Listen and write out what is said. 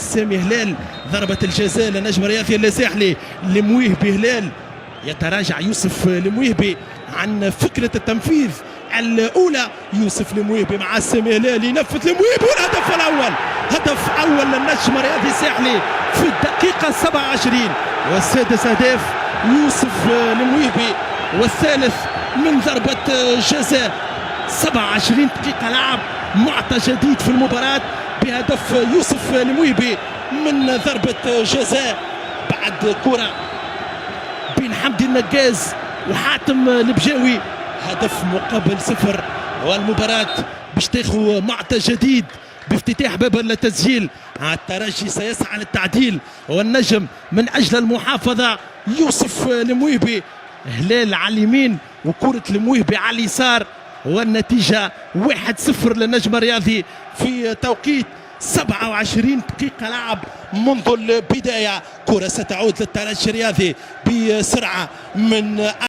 سامي هلال. ضربة الجزاء للنجم الرياضي الساحلي المويهبي. هلال يتراجع يوسف المويهبي عن فكرة التنفيذ الأولى. يوسف المويهبي مع سامي هلال ينفذ المويهبي والهدف الأول. هدف أول للنجم الرياضي الساحلي في الدقيقة 27 والسادس أهداف يوسف المويهبي والثالث من ضربة جزاء. 27 دقيقة لعب، معطى جديد في المباراة بهدف يوسف المويهبي من ضربة جزاء بعد كرة بين حمدي النقاز وحاتم البجاوي. هدف مقابل 0 والمباراة باش تاخذ معطى جديد بافتتاح باب التسجيل. الترجي سيسعى للتعديل والنجم من اجل المحافظة. يوسف المويهبي، هلال على اليمين وكرة المويهبي على اليسار، والنتيجة 1-0 للنجم الرياضي في توقيت 27 دقيقة لعب منذ البداية. كرة ستعود للترجي الرياضي بسرعة من